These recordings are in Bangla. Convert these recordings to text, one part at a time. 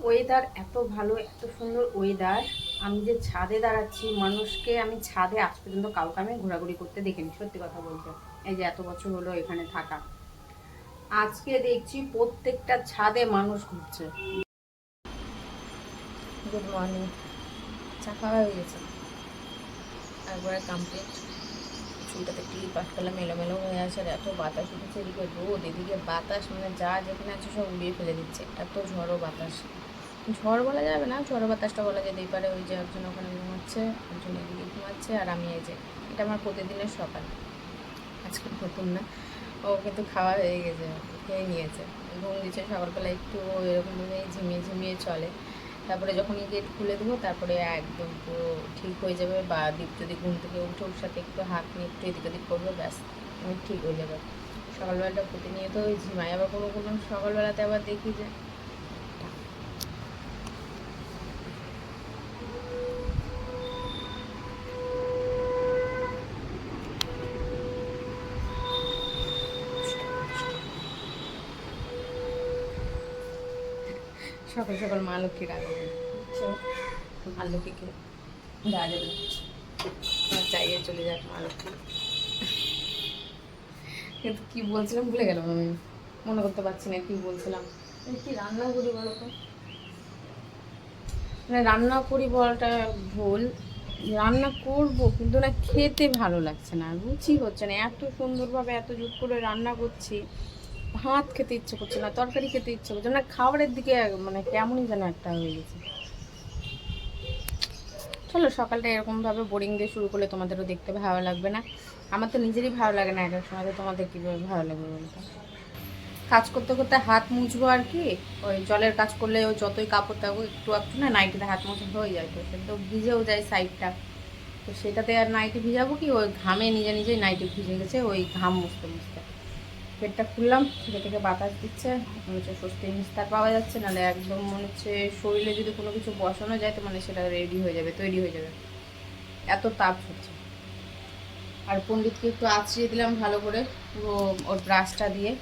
ওয়েদার এত ভালো, এত সুন্দর ওয়েদার। আমি যে ছাদে দাঁড়াচ্ছি, মানুষকে আমি ছাদে আজ পর্যন্ত কাউকে আমি ঘোরাঘুরি করতে দেখিনি, সত্যি কথা বলতে। এই যে এত বছর হলো এখানে থাকা, আজকে দেখছি প্রত্যেকটা ছাদে মানুষ ঘুরছে। Good morning. চা খাওয়া হয়ে গেছে, একবারে কমপ্লিট। চুলটাতে ক্লিপ আটকালাম, এলোমেলো হয়ে আছে। আর এত বাতাস উঠেছে, এদিকে রোদ, এদিকে বাতাস, মানে যা যেখানে আছে সব উড়িয়ে ফেলে দিচ্ছে। এত ঝড়ো বাতাস, ঝড় বলা যাবে না, ঝড়ো বাতাসটা বলা যেতেই পারে। ওই যে একজন ওখানে ঘুমাচ্ছে, একজন এদিকে ঘুমাচ্ছে, আর আমি এই যে, এটা আমার প্রতিদিনের সকাল, আজকে নতুন না। ও কিন্তু খাওয়া হয়ে গেছে, খেয়ে নিয়েছে, ঘুম দিচ্ছে সকালবেলা একটু এরকমভাবে ঝিমিয়ে ঝিমিয়ে চলে। তারপরে যখনই গেট খুলে দেবো তারপরে একদম পুরো ঠিক হয়ে যাবে। বা দীপ যদি ঘুম থেকে উঠে ওর সাথে একটু হাত নিয়ে একটু এদিক ওদিক করবে, ব্যাস ঠিক হয়ে যাবে। সকালবেলাটা প্রতিনিয়ত ওই ঝিমাই, আবার কোনো কোনো সকালবেলাতে আবার দেখি যে সকাল সকাল মা লক্ষ্মীর আগে মা লক্ষ্মীকে দেওয়া যাবে, চাইয়ে চলে যাক মা লক্ষ্মী। কিন্তু কী বলছিলাম ভুলে গেলাম, আমি মনে করতে পারছি না কী বলছিলাম। কি রান্না করি বলো তো, মানে রান্না করি বলাটা ভুল, রান্না করব কিন্তু না খেতে ভালো লাগছে না, রুচি হচ্ছে না। এত সুন্দরভাবে এত জুত করে রান্না করছি, ভাত খেতে ইচ্ছে করছে না, তরকারি খেতে ইচ্ছে করছে না, খাবারের দিকে মানে কেমনই যেন একটা হয়ে গেছে। চলো সকালটা এরকমভাবে বোরিং দিয়ে শুরু করলে তোমাদেরও দেখতে ভালো লাগবে না, আমার তো নিজেরই ভালো লাগে না। এটার সময় তো তোমাদের কীভাবে ভালো লাগবে বলতে। কাজ করতে করতে হাত মুছবো আর কি, ওই জলের কাজ করলে ওই যতই কাপড় থাকবো একটু একটু না নাইটিতে হাত মোছা হয়ে যায়, তো সেটা তো ভিজেও যায় সাইডটা। তো সেটাতে আর নাইটি ভিজাবো কি, ওই ঘামে নিজে নিজেই নাইটি ভিজে গেছে, ওই ঘাম মুছতে মুছতে। পেটটা খুললাম, সেটা থেকে বাতাস দিচ্ছে, মনে হচ্ছে স্বস্তি নিস্তার পাওয়া যাচ্ছে। নাহলে একদম মনে হচ্ছে শরীরে যদি কোনো কিছু বসানো যায় তো মানে সেটা রেডি হয়ে যাবে, তৈরি হয়ে যাবে, এত তাপ হচ্ছে। আর পণ্ডিতকে একটু আঁচড়িয়ে দিলাম ভালো করে পুরো ওর ব্রাশটা দিয়ে।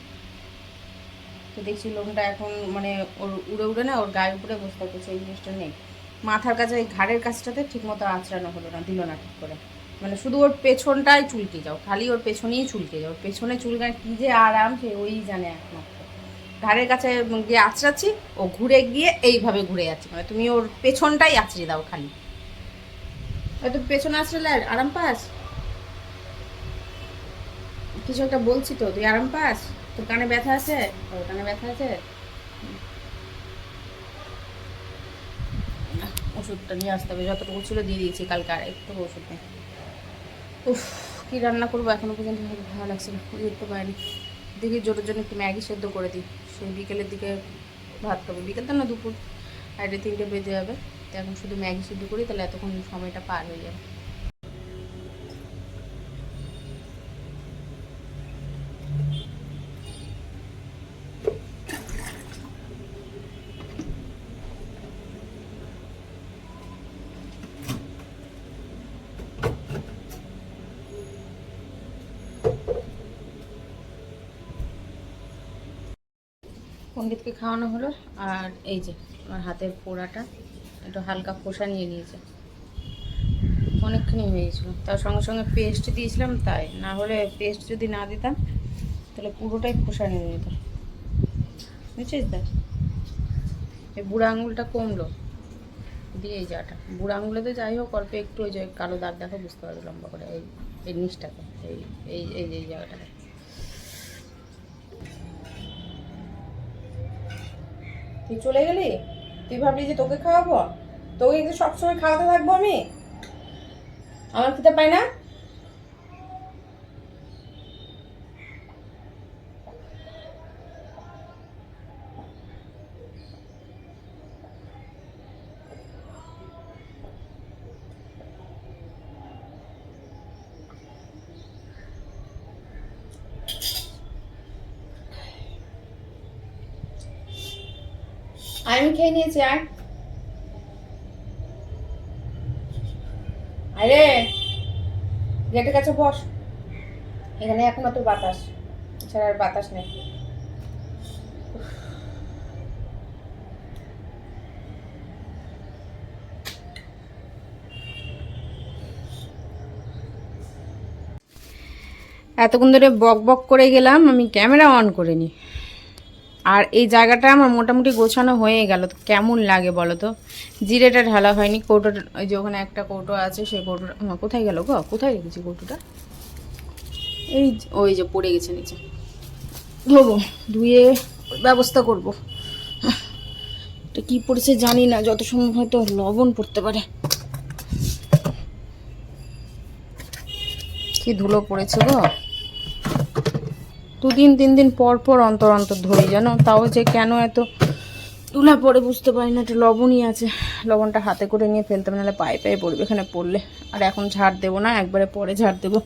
তো দেখছি লোমটা এখন মানে ওর উড়ে উড়ে না ওর গায়ের উপরে বসে থাকে, সেই জিনিসটা নেই। মাথার কাছে এই ঘাড়ের কাছটাতে ঠিক মতো আঁচড়ানো হলো না, দিল না ঠিক করে। মানে শুধু ওর পেছনটাই চুলকে যাও, খালি ওর পেছনেই চুলকে যাও, ওর পেছনে চুলকায় কী যে আরাম সে ওই জানে একমাত্র। ঘাড়ের কাছে গিয়ে আঁচড়াচ্ছি, ও ঘুরে গিয়ে এইভাবে ঘুরে যাচ্ছে, মানে তুমি ওর পেছনটাই আঁচড়ে দাও খালি। হয়তো পেছনে আঁচড়ালে আরাম পাস, কিছু একটা বলছি তো, তুই আরাম পাস? তোর কানে ব্যথা আছে? ওর কানে ব্যথা আছে, ওষুধটা নিয়ে আসতে হবে, যতটুকু ছিল দিয়ে দিয়েছি কালকে, আর একটু ওষুধ নেই। উফ, কী রান্না করবো এখনো পর্যন্ত ভালো লাগছে না, দেখতে পারিনি। দেখি জোরের জন্য একটু ম্যাগি সেদ্ধ করে দিই, সেই বিকেলের দিকে ভাত খাবো, বিকেল তো না দুপুর, 2:30 বেজে যাবে। তো এখন শুধু ম্যাগি সেদ্ধ করি, তাহলে এতক্ষণ সময়টা পার হয়ে যাবে। পণ্ডিতকে খাওয়ানো হলো, আর এই যে আমার হাতের পোড়াটা একটু হালকা খোসা নিয়ে নিয়েছে, অনেকখানি হয়ে গেছিলো। তার সঙ্গে সঙ্গে পেস্ট দিয়েছিলাম, তাই না হলে পেস্ট যদি না দিতাম তাহলে পুরোটাই খোসা নিয়ে যেত, বুঝছিস? দেখ এই বুড়ো আঙুলটা কমলো দিয়ে, এই জায়গাটা বুড়ো আঙুলেতে যাই হোক অল্প একটু ওই যে কালো দাগ দেখো, বুঝতে পারবে লম্বা করে, এই এই নিচটাতে, এই এই এই এই জায়গাটাতে। তুই চলে গেলি, তুই ভাবলি যে তোকে খাওয়াবো, তোকে কিন্তু সবসময় খাওয়াতে থাকবো আমি, আমার খেতে পাই না? আমি খেয়ে নিয়েছি, আর আরে গেটের কাছে বস, এখানে একমাত্র বাতাস, এছাড়া আর বাতাস নেই। এতক্ষণ ধরে বক বক করে গেলাম, আমি ক্যামেরা অন করিনি। আর এই জায়গাটা আমার মোটামুটি গোছানো হয়ে গেল। তো কেমন লাগে বলো তো? জিরেটা ঢালা হয়নি, কৌটোটা ওই যে ওখানে একটা কৌটো আছে, সেই কৌটোটা আমার কোথায় গেল গো? কোথায় রেখেছি কৌটোটা? এই ওই যে পড়ে গেছে নিচে, ধোবো, ধুয়ে ব্যবস্থা করব। এটা কি পড়েছে জানি না, যত সম্ভব হয়তো লবণ পড়তে পারে। কি ধুলো পড়েছে গো! 2 দিন 3 দিন পর পর অন্তর অন্তর ধরি জানো, তাও যে কেন এত ধুলা পড়ে বুঝতে পারি না। একটা লবণই আছে, লবণটা হাতে করে নিয়ে ফেলতে হবে, নাহলে পায়ে পায়ে পড়বে এখানে পড়লে। আর এখন ঝাড় দেবো না, একবারে পরে ঝাড় দেবো।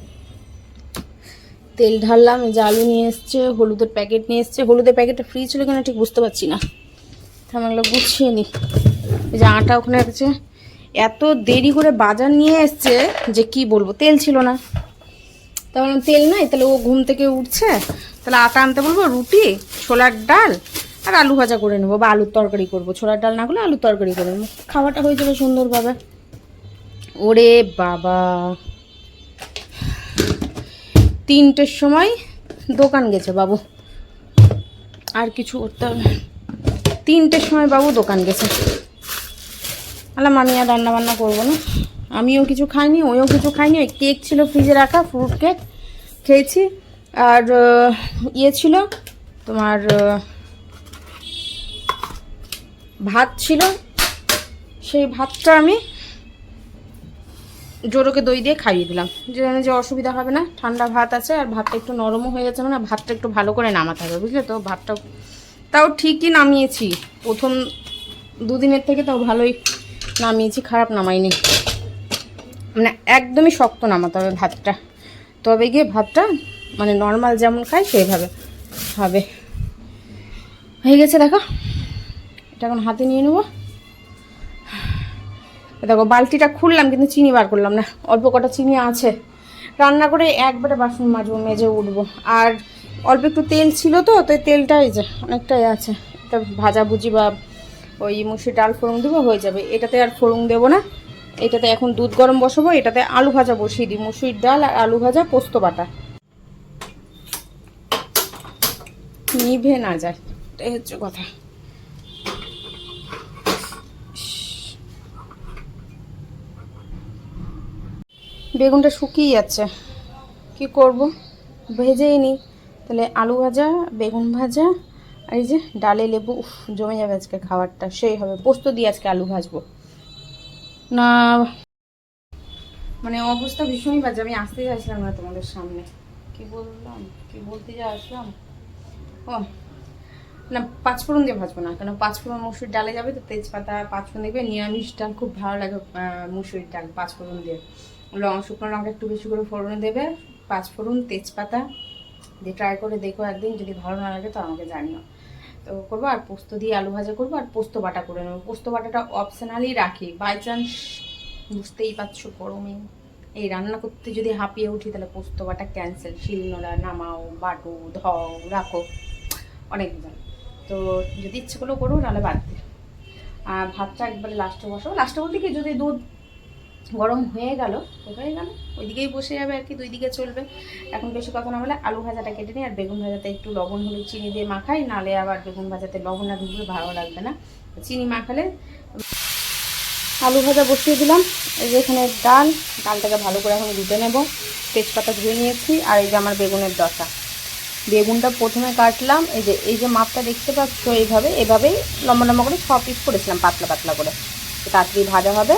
তেল ঢাললাম, এই যে আলু নিয়ে এসছে, হলুদের প্যাকেট নিয়ে এসছে। হলুদের প্যাকেটটা ফ্রি ছিল কিনা ঠিক বুঝতে পারছি না, আমি এগুলো গুছিয়ে নিই। এই যে আটা ওখানে আছে, এত দেরি করে বাজার নিয়ে এসছে যে কি বলবো। তেল ছিল না, তাহলে তেল নাই, তাহলে ও ঘুম থেকে উঠছে, তাহলে আটা আনতে বলবো, রুটি, ছোলার ডাল আর আলু ভাজা করে নেবো, বা আলুর তরকারি করবো। ছোলার ডাল না করলে আলুর তরকারি করে নেবো, খাওয়াটা হয়ে যাবে সুন্দরভাবে। ওরে বাবা, 3টের সময় দোকান গেছে বাবু, আর কিছু করতে হবে। 3টের সময় বাবু দোকান গেছে। আলাম আমি আর রান্না বান্না করবো না, আমিও কিছু খাইনি, ওইও কিছু খাইনি। ওই কেক ছিল ফ্রিজে রাখা, ফ্রুট কেক খেয়েছি। আর ইয়ে ছিল তোমার, ভাত ছিল, সেই ভাতটা আমি জোরোকে দই দিয়ে খাইয়ে দিলাম, যে অসুবিধা হবে না, ঠান্ডা ভাত আছে। আর ভাতটা একটু নরমও হয়ে গেছে, মানে ভাতটা একটু ভালো করে নামাতে হবে, বুঝলে তো? ভাতটা তাও ঠিকই নামিয়েছি, প্রথম 2 দিনের থেকে তাও ভালোই নামিয়েছি, খারাপ নামাইনি। মানে একদমই শক্ত নামাতে হবে ভাতটা, তবে গিয়ে ভাতটা মানে নর্মাল যেমন খাই সেইভাবে হবে। হয়ে গেছে দেখো, এটা এখন হাতে নিয়ে নেবো। দেখো বালতিটা খুললাম কিন্তু চিনি বার করলাম না, অল্প কটা চিনি আছে। রান্না করে একবারে বাসন মাজবো, মেজে উঠবো। আর অল্প একটু তেল ছিল তো, তো তেলটা এই যে অনেকটাই আছে, এটা ভাজাভুজি বা ওই মুসুর ডাল ফোড়ন দেবো, হয়ে যাবে। এটাতে আর ফোড়ন দেবো না, এটাতে এখন দুধ গরম বসাবো, এটাতে আলু ভাজা বসিয়ে দিই, মুসুর ডাল আর আলু ভাজা, পোস্ত বাটা, নিভে না যায়, এটাই হচ্ছে কথা। বেগুনটা শুকিয়ে যাচ্ছে, কি করব, ভেজেই নিই তাহলে। আলু ভাজা, বেগুন ভাজা, আর এই যে ডালে লেবু, উফ জমে যাবে আজকে খাবারটা, সেই হবে। পোস্ত দিয়ে আজকে আলু ভাজবো না, মানে অবস্থা ভীষণই বাজে। আমি আসতে চাইছিলাম না তোমাদের সামনে, কি বললাম, কি বলতে যা আসলাম। ও না, 5 ফোড়ন দিয়ে ভাজবো না, কেন 5 ফোড়ন মুসুর ডালে যাবে তো, তেজপাতা 5 ফোড়ন দেবে। নিরামিষ ডাল খুব ভালো লাগে মুসুর ডাল 5 ফোড়ন দিয়ে। শুকনো লঙ্কা একটু বেশি করে ফোড়নে দেবে, 5 ফোড়ন, তেজপাতা দিয়ে ট্রাই করে দেখো একদিন, যদি ভালো না লাগে তো আমাকে জানিও। তো করবো, আর পোস্ত দিয়ে আলু ভাজা করবো, আর পোস্ত বাটা করে নেবো। পোস্ত বাটাটা অপশনালি রাখি, বাই চান্স বুঝতেই পারছো গরমে এই রান্না করতে যদি হাঁপিয়ে উঠি, তাহলে পোস্ত বাটা ক্যান্সেল। শিলনোড়া নামাও, বাটো, ধও, রাখো, অনেক দিন। তো যদি ইচ্ছে করলেও করো, নাহলে বাদ দিই। আর ভাতটা একবারে লাস্টে বসাবো, লাস্টে বলতে কি, যদি দুধ গরম হয়ে গেল তো হয়ে গেল, ওইদিকেই বসে যাবে আর কি, 2 দিকে চলবে। এখন বেশি কথা না বলে আলু ভাজাটা কেটে নিই, আর বেগুন ভাজাতে একটু লবণ হলুদ চিনি দিয়ে মাখাই, নাহলে আবার বেগুন ভাজাতে লবণ না ঢুকলে ভালো লাগবে না, চিনি মাখালে। আলু ভাজা বসিয়ে দিলাম, এই যে এখানে ডালটাকে ভালো করে এখন ধুতে নেব, তেজপাতা ধুয়ে নিয়েছি। আর এই যে আমার বেগুনের দশা, বেগুনটা প্রথমে কাটলাম, এই যে মাপটা দেখতে পাচ্ছ, এভাবেই লম্বা লম্বা করে 6 পিস করেছিলাম, পাতলা পাতলা করে, তাড়াতাড়ি ভাজা হবে।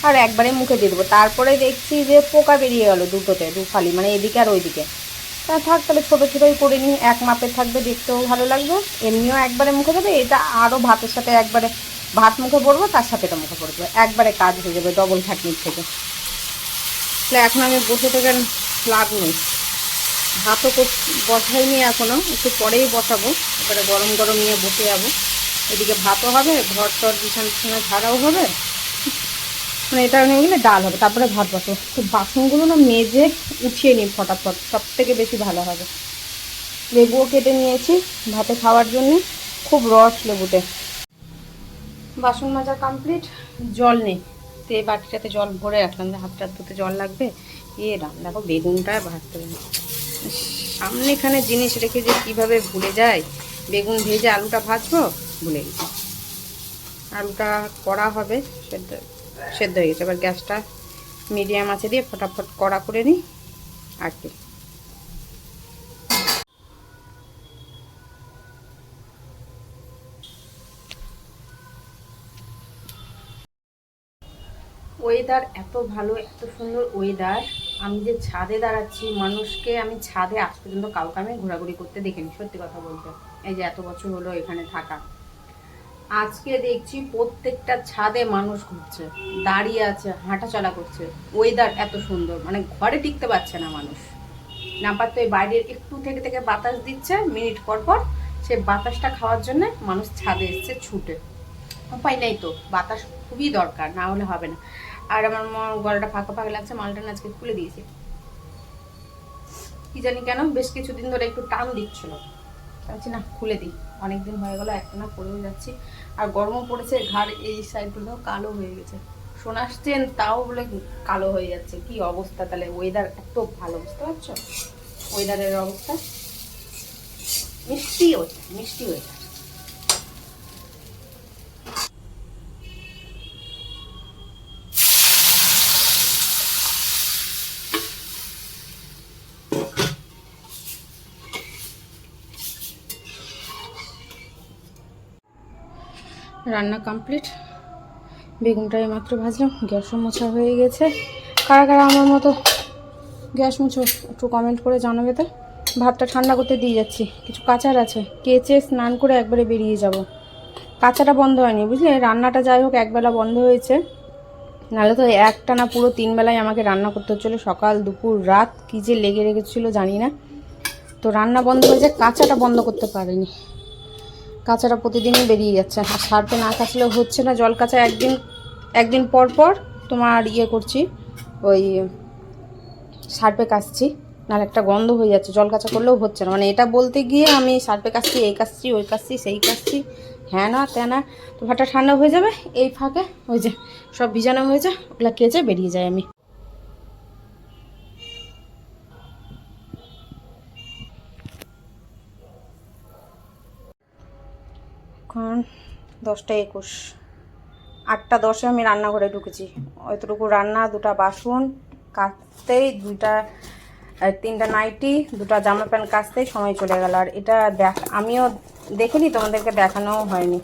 আর একবারে মুখে দিয়ে দেবো। তারপরে দেখছি যে পোকা বেরিয়ে গেলো দুটোতে, 2 ফালি, মানে এদিকে আর ওইদিকে। তা থাক, তাহলে ছোটো ছোটোই করে নিই, এক মাপের থাকবে, দেখতেও ভালো লাগবে, এমনিও একবারে মুখে দেবে। এটা আরও ভাতের সাথে একবারে, ভাত মুখে পড়বো, তার সাথে এটা মুখে পড়বে, একবারে কাজ হয়ে যাবে ডবল খাটনির থেকে। তাহলে এখন আমি বসে থেকে লাভ নেই, ভাতও বসাইনি এখনও, একটু পরেই বসাবো, এবারে গরম গরম নিয়ে বসে যাবো। এদিকে ভাতও হবে, ঘর টর বিছানা ঝাড়াও হবে, মানে এটা নিয়ে গেলে ডাল হবে, তারপরে ভাত বসাবো। তো বাসনগুলো না মেজে উঠিয়ে নিই ফটাফট, সব থেকে বেশি ভালো হবে। লেবুও কেটে নিয়েছি ভাতে খাওয়ার জন্য, খুব রস লেবুতে। বাসন মাজা কমপ্লিট, জল নেই, তো এই বাটিটাতে জল ভরে রাখলাম, যে হাতটা ধুতে জল লাগবে। রান্না, দেখো বেগুনটা ভাজতে হবে, সামনে এখানে জিনিস রেখে যে কীভাবে ভুলে যায়। বেগুন ভেজে আলুটা ভাজবো, ভুলে গেছি। আলুটা কড়া হবে, সেদ্ধ সেদ্ধ হয়ে গেছে। এবার গ্যাসটা মিডিয়াম আছে দিয়ে ফটাফট কড়া করে নিই আর কি। ওয়েদার এত ভালো, এত সুন্দর ওয়েদার। আমি যে ছাদে দাঁড়াচ্ছি, মানুষকে আমি ছাদে আজ পর্যন্ত কাউকে আমি ঘোরাঘুরি করতে দেখিনি, সত্যি কথা বলতে। এই যে এত বছর হলো এখানে থাকা, আজকে দেখছি প্রত্যেকটা ছাদে মানুষ ঘুরছে, দাঁড়িয়ে আছে, হাঁটাচলা করছে। ওয়েদার এত সুন্দর, মানে ঘরে টিকতে পারছে না মানুষ। না পারতো এই বাইরের একটু থেকে থেকে বাতাস দিচ্ছে মিনিট পর পর, সে বাতাসটা খাওয়ার জন্য মানুষ ছাদে এসছে ছুটে। উপায় নেই তো, বাতাস খুবই দরকার, না হলে হবে না। আর আমার গলাটা ফাঁকা ফাঁকা লাগছে, মালটা আজকে খুলে দিয়েছি, কি জানি কেন বেশ কিছুদিন ধরে একটু টান দিচ্ছিল। ভাবছি না খুলে দিই, অনেকদিন হয়ে গেলো একটা না পরেও যাচ্ছি। আর গরমও পড়েছে, ঘাড় এই সাইডগুলো কালো হয়ে গেছে। শোনাচ্ছেন তাও বলে কালো হয়ে যাচ্ছে, কি অবস্থা। তাহলে ওয়েদার এত ভালো, বুঝতে পারছো ওয়েদারের অবস্থা। মিষ্টি ওয়েদার, মিষ্টি ওয়েদার। রান্না কমপ্লিট, বেগুনটা মাত্র ভাজলাম, গ্যাসও মোছা হয়ে গেছে। কারা কারা আমার মতো গ্যাস মুছো একটু কমেন্ট করে জানাবে তো। ভাতটা ঠান্ডা করতে দিয়ে যাচ্ছি, কিছু কাঁচার আছে, কেচে স্নান করে একবারে বেরিয়ে যাব। কাঁচাটা বন্ধ হয়নি বুঝলে, রান্নাটা যাই হোক একবেলা বন্ধ হয়েছে, নাহলে তো একটা না পুরো 3 বেলায় আমাকে রান্না করতে হচ্ছিলো। সকাল দুপুর রাত কী যে লেগে রেখেছিলো জানি না। তো রান্না বন্ধ হয়েছে, কাঁচাটা বন্ধ করতে পারিনি। কাঁচাটা প্রতিদিনই বেরিয়ে যাচ্ছে, আর সার্ফে না কাচলেও হচ্ছে না। জল কাঁচা একদিন পর পর তোমার ইয়ে করছি, ওই সার্ফে কাচছি, নাহলে একটা গন্ধ হয়ে যাচ্ছে। জল কাঁচা করলেও হচ্ছে না, মানে এটা বলতে গিয়ে আমি সার্ফে কাচছি, এই কাচছি, ওই কাচছি, সেই কাচছি, হ্যাঁ না ত্যানা। তো ভাতটা ঠান্ডা হয়ে যাবে, এই ফাঁকে ওই যে সব ভিজানো হয়েছে ওগুলো কেচে বেরিয়ে যায় আমি। এখন 10টা 21, 8টা 10-এ আমি রান্নাঘরে ঢুকেছি। অতটুকু রান্না, 2টা বাসন কাচতেই, 3টা নাইটি, 2টা জামা প্যান্ট কাচতেই সময় চলে গেল। আর এটা আমিও দেখিনি, তোমাদেরকে দেখানোও হয়নি।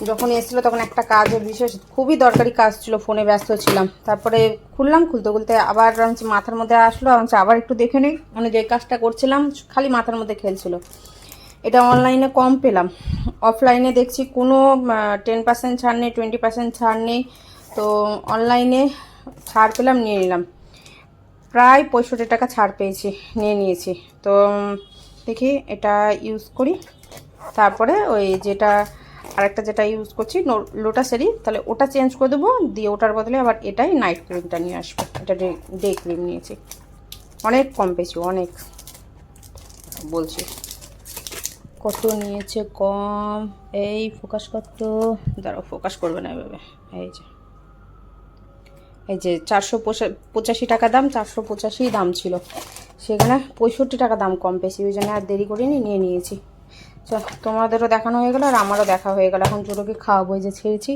যখন এসেছিলো তখন একটা কাজের বিশেষ খুবই দরকারি কাজ ছিল, ফোনে ব্যস্ত ছিলাম। তারপরে খুললাম, খুলতে খুলতে আবার মাথার মধ্যে আসলো, আবার একটু দেখে নিই। মানে যে কাজটা করছিলাম খালি মাথার মধ্যে খেলছিল। এটা অনলাইনে কম পেলাম, অফলাইনে দেখছি কোনো 10% ছাড় নেই, 20% ছাড় নেই। তো অনলাইনে ছাড় পেলাম, নিয়ে নিলাম। প্রায় 65 টাকা ছাড় পেয়েছি, নিয়ে নিয়েছি। তো দেখি এটা ইউজ করি, তারপরে ওই আরেকটা যেটা ইউজ করছি লোটাসেরই, তাহলে ওটা চেঞ্জ করে দেবো, দিয়ে ওটার বদলে আবার এটাই নাইট ক্রিমটা নিয়ে আসবো। এটা ডে ক্রিম নিয়েছি, অনেক কম পেয়েছি, অনেক বলছি। কত নিয়েছে কম, এই ফোকাস কত, দাঁড়াও ফোকাস করবে না এভাবে। এই যে 485 টাকা দাম, 485 দাম ছিল, সেখানে 65 টাকা দাম কম পেয়েছি। ওই জন্য আর দেরি করিনি, নিয়ে নিয়েছি। তোমাদেরও দেখানো হয়ে গেল আর আমারও দেখা হয়ে গেল। এখন জোরকে খাওয়াবো, যে ছেড়েছি।